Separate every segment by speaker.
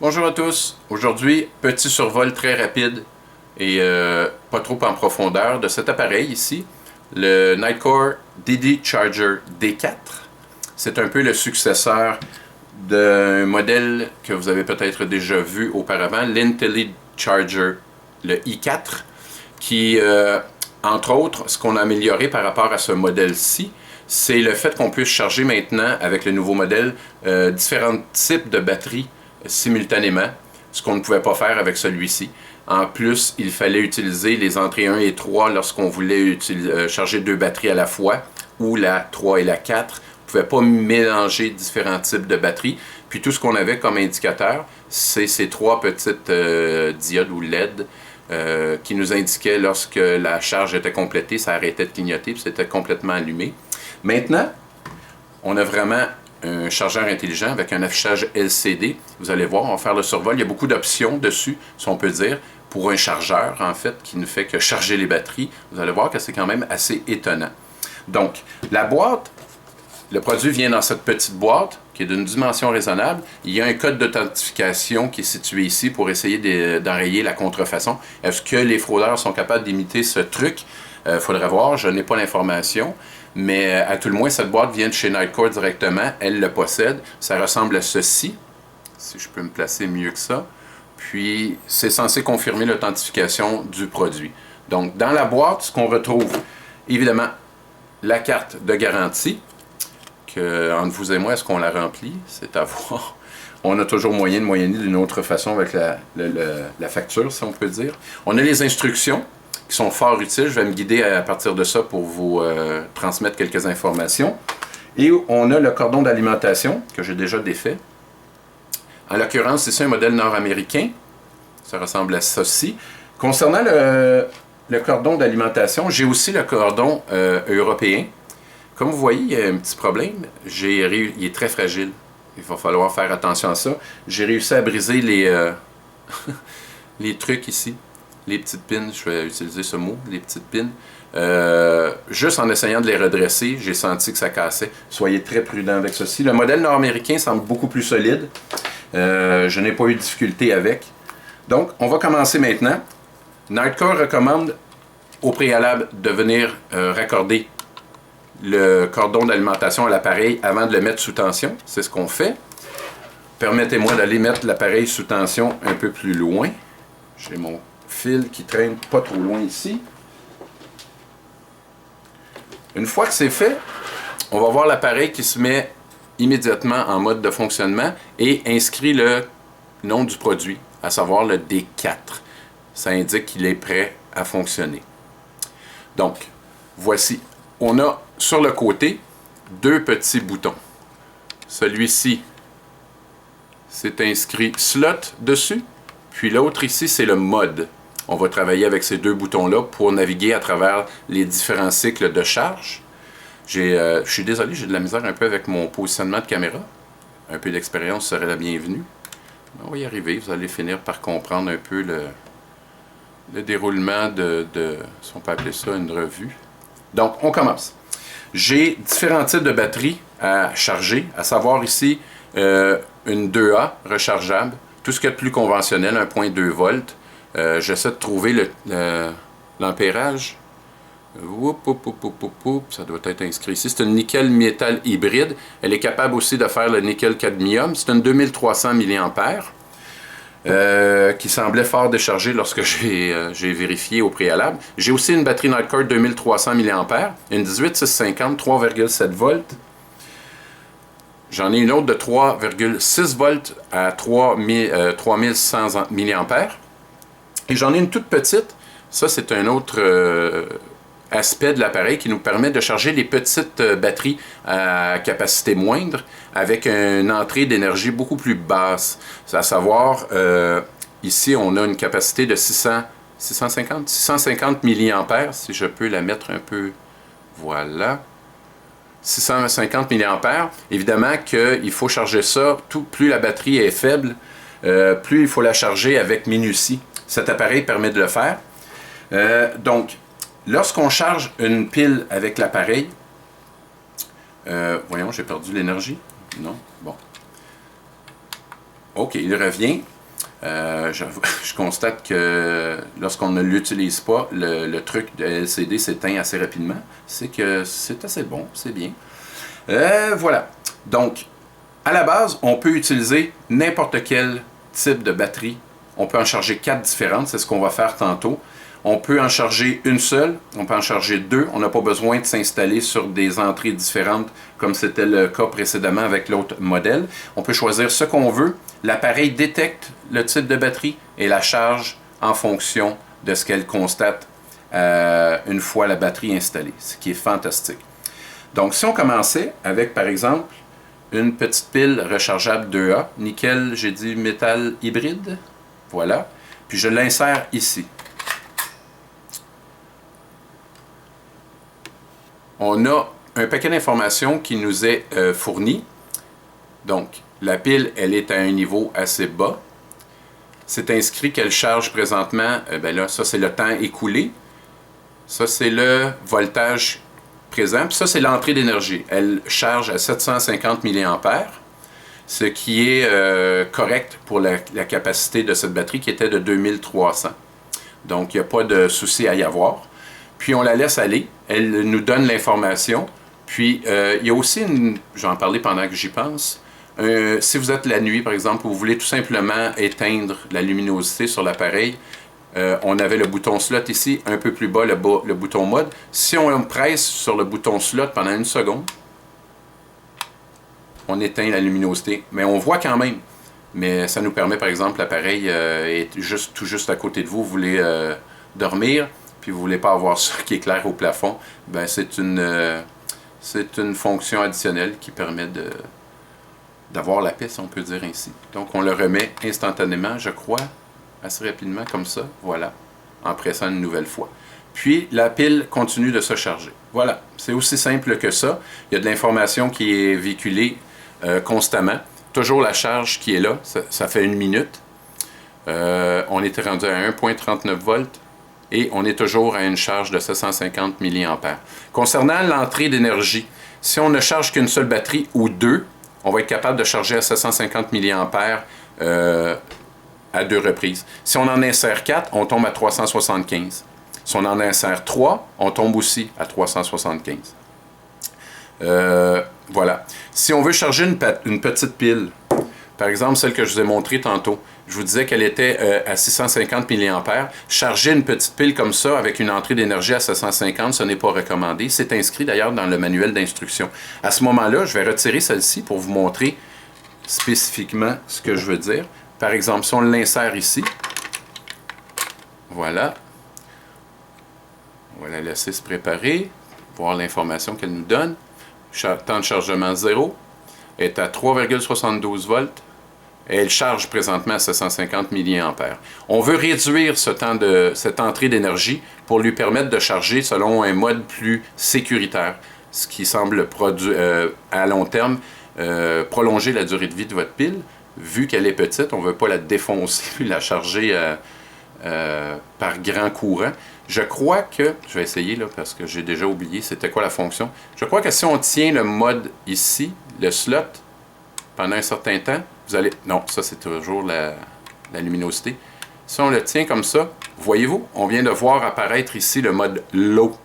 Speaker 1: Bonjour à tous. Aujourd'hui, petit survol très rapide et pas trop en profondeur de cet appareil ici, le Nitecore DD Charger D4. C'est un peu le successeur d'un modèle que vous avez peut-être déjà vu auparavant, l'IntelliCharger, le i4, qui, entre autres, ce qu'on a amélioré par rapport à ce modèle-ci, c'est le fait qu'on puisse charger maintenant, avec le nouveau modèle, différents types de batteries simultanément, ce qu'on ne pouvait pas faire avec celui-ci. En plus, il fallait utiliser les entrées 1 et 3 lorsqu'on voulait charger deux batteries à la fois, ou la 3 et la 4. On ne pouvait pas mélanger différents types de batteries. Puis tout ce qu'on avait comme indicateur, c'est ces trois petites diodes ou LED qui nous indiquaient lorsque la charge était complétée, ça arrêtait de clignoter, puis c'était complètement allumé. Maintenant, on a vraiment un chargeur intelligent avec un affichage LCD. Vous allez voir, on va faire le survol. Il y a beaucoup d'options dessus, si on peut dire, pour un chargeur, en fait, qui ne fait que charger les batteries. Vous allez voir que c'est quand même assez étonnant. Donc, la boîte, le produit vient dans cette petite boîte qui est d'une dimension raisonnable. Il y a un code d'authentification qui est situé ici pour essayer d'enrayer la contrefaçon. Est-ce que les fraudeurs sont capables d'imiter ce truc? Il faudrait voir, je n'ai pas l'information. Mais à tout le moins, cette boîte vient de chez Nitecore directement. Elle le possède. Ça ressemble à ceci, si je peux me placer mieux que ça. Puis, c'est censé confirmer l'authentification du produit. Donc, dans la boîte, ce qu'on retrouve, évidemment, la carte de garantie, que, entre vous et moi, est-ce qu'on la remplit? C'est à voir. On a toujours moyen de moyenner d'une autre façon avec la facture, si on peut dire. On a les instructions, qui sont fort utiles. Je vais me guider à partir de ça pour vous transmettre quelques informations. Et on a le cordon d'alimentation, que j'ai déjà défait. En l'occurrence, c'est un modèle nord-américain. Ça ressemble à ceci. Concernant le cordon d'alimentation, j'ai aussi le cordon européen. Comme vous voyez, il y a un petit problème. Il est très fragile. Il va falloir faire attention à ça. J'ai réussi à briser les trucs ici. Les petites pins, je vais utiliser ce mot, les petites pins. Juste en essayant de les redresser, j'ai senti que ça cassait. Soyez très prudents avec ceci. Le modèle nord-américain semble beaucoup plus solide. Je n'ai pas eu de difficulté avec. Donc, on va commencer maintenant. Nitecore recommande au préalable de venir raccorder le cordon d'alimentation à l'appareil avant de le mettre sous tension. C'est ce qu'on fait. Permettez-moi d'aller mettre l'appareil sous tension un peu plus loin. J'ai mon fil qui traîne pas trop loin ici. Une fois que c'est fait, on va voir l'appareil qui se met immédiatement en mode de fonctionnement et inscrit le nom du produit, à savoir le D4. Ça indique qu'il est prêt à fonctionner. Donc, voici. On a sur le côté deux petits boutons. Celui-ci, c'est inscrit slot dessus, puis l'autre ici, c'est le mode. On va travailler avec ces deux boutons-là pour naviguer à travers les différents cycles de charge. Je suis désolé, j'ai de la misère un peu avec mon positionnement de caméra. Un peu d'expérience serait la bienvenue. On va y arriver, vous allez finir par comprendre un peu le déroulement si on peut appeler ça une revue. Donc, on commence. J'ai différents types de batteries à charger, à savoir ici une 2A rechargeable, tout ce qui est plus conventionnel, 1.2 volts. J'essaie de trouver l'ampérage. Ça doit être inscrit ici. C'est une nickel-métal hybride. Elle est capable aussi de faire le nickel-cadmium. C'est une 2300 mAh qui semblait fort déchargée lorsque j'ai vérifié au préalable. J'ai aussi une batterie Nitecore 2300 mAh, une 18650, 3,7 volts. J'en ai une autre de 3,6 volts à 3100 mAh. Et j'en ai une toute petite. Ça, c'est un autre aspect de l'appareil qui nous permet de charger les petites batteries à capacité moindre avec une entrée d'énergie beaucoup plus basse. À savoir, ici, on a une capacité de 650 mAh, si je peux la mettre un peu, voilà. 650 mAh. Évidemment qu'il faut charger ça, plus la batterie est faible, plus il faut la charger avec minutie. Cet appareil permet de le faire. Donc, lorsqu'on charge une pile avec l'appareil, voyons, j'ai perdu l'énergie. Non? Bon. OK, il revient. Je constate que lorsqu'on ne l'utilise pas, le truc de LCD s'éteint assez rapidement. C'est que c'est assez bon, c'est bien. Voilà. Donc, à la base, on peut utiliser n'importe quel type de batterie. On peut en charger 4 différentes, c'est ce qu'on va faire tantôt. On peut en charger une seule, on peut en charger 2. On n'a pas besoin de s'installer sur des entrées différentes comme c'était le cas précédemment avec l'autre modèle. On peut choisir ce qu'on veut. L'appareil détecte le type de batterie et la charge en fonction de ce qu'elle constate une fois la batterie installée, ce qui est fantastique. Donc si on commençait avec par exemple une petite pile rechargeable 2A, nickel, j'ai dit métal hybride, voilà, puis je l'insère ici. On a un paquet d'informations qui nous est fourni. Donc, la pile, elle est à un niveau assez bas. C'est inscrit qu'elle charge présentement, ben là, ça c'est le temps écoulé. Ça c'est le voltage présent. Puis ça c'est l'entrée d'énergie. Elle charge à 750 mA, ce qui est correct pour la capacité de cette batterie qui était de 2300. Donc, il n'y a pas de souci à y avoir. Puis on la laisse aller, elle nous donne l'information. Puis il y a aussi, j'en parlais pendant que j'y pense, si vous êtes la nuit par exemple, vous voulez tout simplement éteindre la luminosité sur l'appareil, on avait le bouton slot ici, un peu plus bas le bouton mode. Si on presse sur le bouton slot pendant 1 seconde, on éteint la luminosité, mais on voit quand même. Mais ça nous permet par exemple, l'appareil est tout juste à côté de vous, vous voulez dormir, puis vous ne voulez pas avoir ça qui éclaire au plafond, ben c'est une fonction additionnelle qui permet d'avoir la paix, si on peut dire ainsi. Donc on le remet instantanément, je crois, assez rapidement comme ça, voilà, en pressant une nouvelle fois. Puis la pile continue de se charger. Voilà, c'est aussi simple que ça. Il y a de l'information qui est véhiculée constamment. Toujours la charge qui est là, ça fait 1 minute. On était rendu à 1,39 volts. Et on est toujours à une charge de 750 mA. Concernant l'entrée d'énergie, si on ne charge qu'une seule batterie ou 2, on va être capable de charger à 750 mA à 2 reprises. Si on en insère 4, on tombe à 375. Si on en insère 3, on tombe aussi à 375. Voilà. Si on veut charger une petite pile, par exemple celle que je vous ai montrée tantôt, je vous disais qu'elle était à 650 mA. Charger une petite pile comme ça avec une entrée d'énergie à 750, ce n'est pas recommandé. C'est inscrit d'ailleurs dans le manuel d'instruction. À ce moment-là, je vais retirer celle-ci pour vous montrer spécifiquement ce que je veux dire. Par exemple, si on l'insère ici, voilà. On va la laisser se préparer, voir l'information qu'elle nous donne. Temps de chargement 0 est à 3,72 volts. Et elle charge présentement à 750 mA. On veut réduire cette entrée d'énergie pour lui permettre de charger selon un mode plus sécuritaire, ce qui semble à long terme prolonger la durée de vie de votre pile. Vu qu'elle est petite, on ne veut pas la défoncer puis la charger par grand courant. Je crois que, je vais essayer là parce que j'ai déjà oublié c'était quoi la fonction. Je crois que si on tient le mode ici, le slot, pendant un certain temps, vous allez... Non, ça c'est toujours la luminosité. Si on le tient comme ça, voyez-vous, on vient de voir apparaître ici le mode low.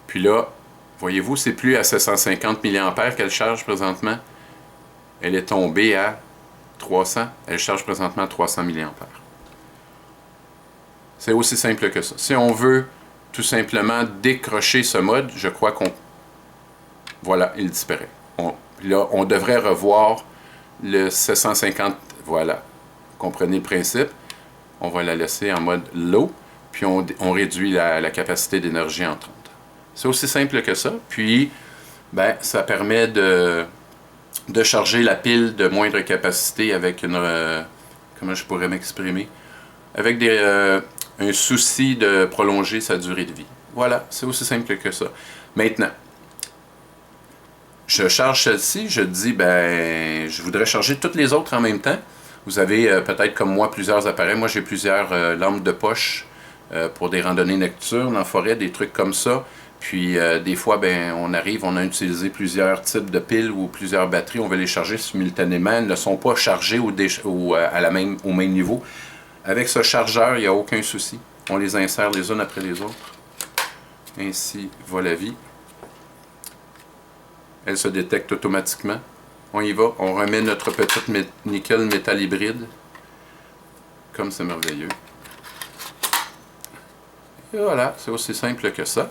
Speaker 1: Puis là, voyez-vous, c'est plus à 750 mA qu'elle charge présentement. Elle est tombée à 300. Elle charge présentement à 300 mA. C'est aussi simple que ça. Si on veut tout simplement décrocher ce mode, je crois qu'on... Voilà, il disparaît. Là, on devrait revoir le 750, voilà, comprenez le principe. On va la laisser en mode low, puis on réduit la capacité d'énergie en 30. C'est aussi simple que ça, puis ben, ça permet de charger la pile de moindre capacité avec une... comment je pourrais m'exprimer? Avec un souci de prolonger sa durée de vie. Voilà, c'est aussi simple que ça. Maintenant, je charge celle-ci, je dis, ben, je voudrais charger toutes les autres en même temps. Vous avez peut-être comme moi plusieurs appareils. Moi, j'ai plusieurs lampes de poche pour des randonnées nocturnes en forêt, des trucs comme ça. Puis des fois, ben, on arrive, on a utilisé plusieurs types de piles ou plusieurs batteries, on veut les charger simultanément, elles ne sont pas chargées au même niveau. Avec ce chargeur, il n'y a aucun souci. On les insère les unes après les autres. Ainsi va la vie. Elle se détecte automatiquement. On y va, on remet notre petite nickel métal hybride. Comme c'est merveilleux. Et voilà, c'est aussi simple que ça.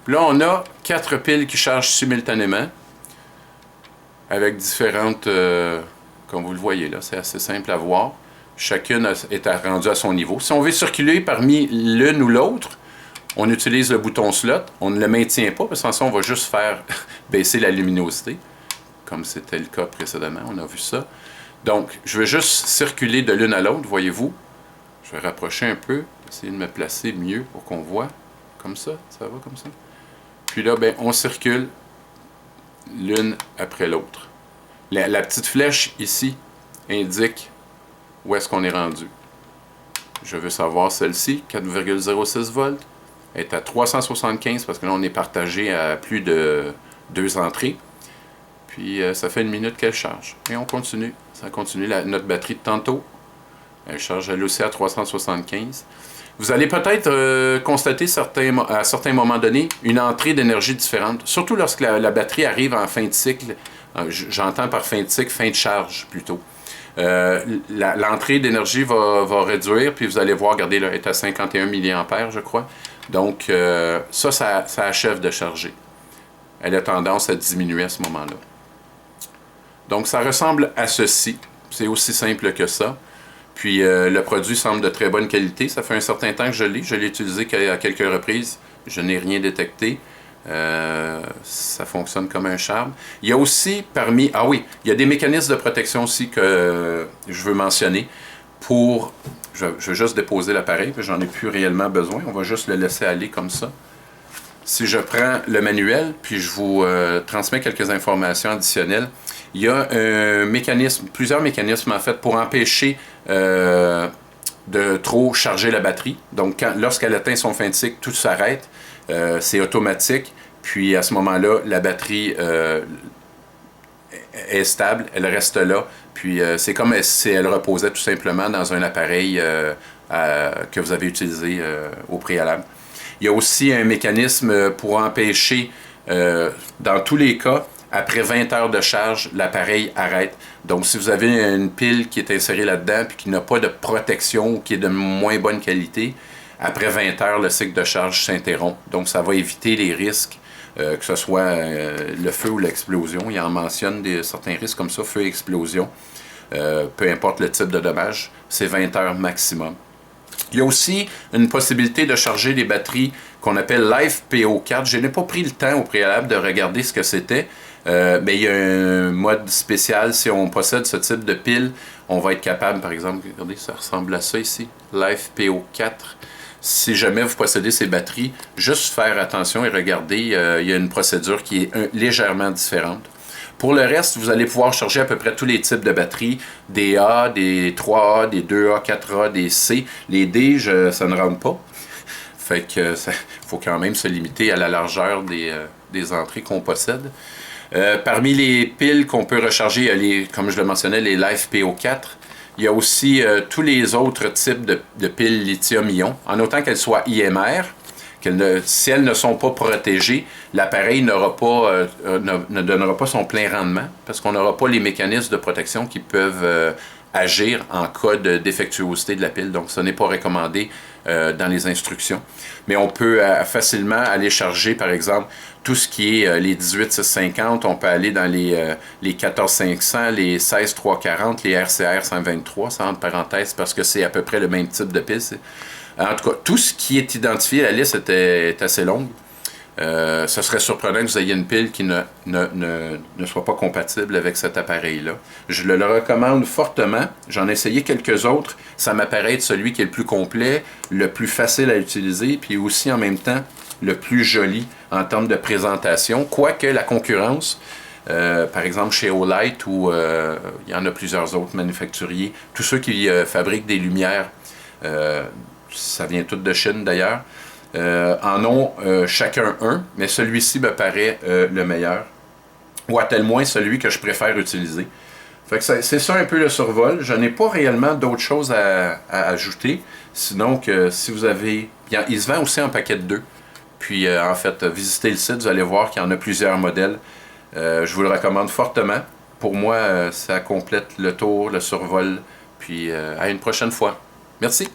Speaker 1: Là, on a 4 piles qui chargent simultanément. Avec différentes, comme vous le voyez là, c'est assez simple à voir. Chacune est rendue à son niveau. Si on veut circuler parmi l'une ou l'autre, on utilise le bouton slot. On ne le maintient pas, parce que sans ça, on va juste faire baisser la luminosité, comme c'était le cas précédemment, on a vu ça. Donc, je vais juste circuler de l'une à l'autre, voyez-vous. Je vais rapprocher un peu, essayer de me placer mieux pour qu'on voit. Comme ça va comme ça. Puis là, ben, on circule l'une après l'autre. La petite flèche ici indique où est-ce qu'on est rendu. Je veux savoir celle-ci, 4,06 volts. Elle est à 375 parce que là, on est partagé à plus de 2 entrées. Puis, ça fait 1 minute qu'elle charge. Et on continue. Ça continue notre batterie de tantôt. Elle charge elle aussi à 375. Vous allez peut-être constater à certains moments donnés une entrée d'énergie différente. Surtout lorsque la batterie arrive en fin de cycle. J'entends par fin de cycle, fin de charge plutôt. L'entrée d'énergie va réduire, puis vous allez voir, regardez, là, elle est à 51 mA, je crois. Donc, ça achève de charger. Elle a tendance à diminuer à ce moment-là. Donc, ça ressemble à ceci. C'est aussi simple que ça. Puis, le produit semble de très bonne qualité. Ça fait un certain temps que je l'ai. Je l'ai utilisé à quelques reprises. Je n'ai rien détecté. Ça fonctionne comme un charme. Il y a aussi parmi... Ah oui, il y a des mécanismes de protection aussi que je veux mentionner. Je vais juste déposer l'appareil, j'en ai plus réellement besoin. On va juste le laisser aller comme ça. Si je prends le manuel, puis je vous transmets quelques informations additionnelles, il y a plusieurs mécanismes en fait pour empêcher de trop charger la batterie. Donc lorsqu'elle atteint son fin de cycle, tout s'arrête. C'est automatique. Puis à ce moment-là, la batterie est stable, elle reste là. Puis c'est comme si elle reposait tout simplement dans un appareil que vous avez utilisé au préalable. Il y a aussi un mécanisme pour empêcher, dans tous les cas, après 20 heures de charge, l'appareil arrête. Donc, si vous avez une pile qui est insérée là-dedans et qui n'a pas de protection ou qui est de moins bonne qualité, après 20 heures, le cycle de charge s'interrompt. Donc, ça va éviter les risques, que ce soit le feu ou l'explosion. Il en mentionne certains risques comme ça, feu et explosion. Peu importe le type de dommage, c'est 20 heures maximum. Il y a aussi une possibilité de charger les batteries qu'on appelle LiFePO4. Je n'ai pas pris le temps au préalable de regarder ce que c'était. Mais il y a un mode spécial. Si on possède ce type de pile, on va être capable, par exemple, regardez, ça ressemble à ça ici, LiFePO4. Si jamais vous possédez ces batteries, juste faire attention et regarder, il y a une procédure qui est légèrement différente. Pour le reste, vous allez pouvoir charger à peu près tous les types de batteries, des A, des 3A, des 2A, 4A, des C. Les D, ça ne rentre pas. Fait que faut quand même se limiter à la largeur des entrées qu'on possède. Parmi les piles qu'on peut recharger, il y a comme je le mentionnais, les LiFePO4. Il y a aussi tous les autres types de piles lithium-ion, en autant qu'elles soient IMR. Si elles ne sont pas protégées, l'appareil ne donnera pas son plein rendement parce qu'on n'aura pas les mécanismes de protection qui peuvent agir en cas de défectuosité de la pile. Donc, ce n'est pas recommandé dans les instructions. Mais on peut facilement aller charger, par exemple, tout ce qui est les 18650. On peut aller dans les 14500, les 16340, les RCR 123, ça entre parenthèses, parce que c'est à peu près le même type de pile. En tout cas, tout ce qui est identifié, la liste est assez longue. Ce serait surprenant que vous ayez une pile qui ne soit pas compatible avec cet appareil-là. Je le recommande fortement. J'en ai essayé quelques autres. Ça m'apparaît être celui qui est le plus complet, le plus facile à utiliser, puis aussi en même temps le plus joli en termes de présentation. Quoique la concurrence, par exemple chez Olight, où il y en a plusieurs autres manufacturiers, tous ceux qui fabriquent des lumières, ça vient tout de Chine d'ailleurs. en ont chacun un, mais celui-ci me paraît le meilleur, ou à tel moins celui que je préfère utiliser. Fait que c'est ça un peu le survol. Je n'ai pas réellement d'autres choses à ajouter. Sinon que si vous avez... Il se vend aussi en paquet de 2. Puis en fait, visitez le site, vous allez voir qu'il y en a plusieurs modèles. Je vous le recommande fortement. Pour moi, ça complète le tour, le survol. Puis à une prochaine fois. Merci.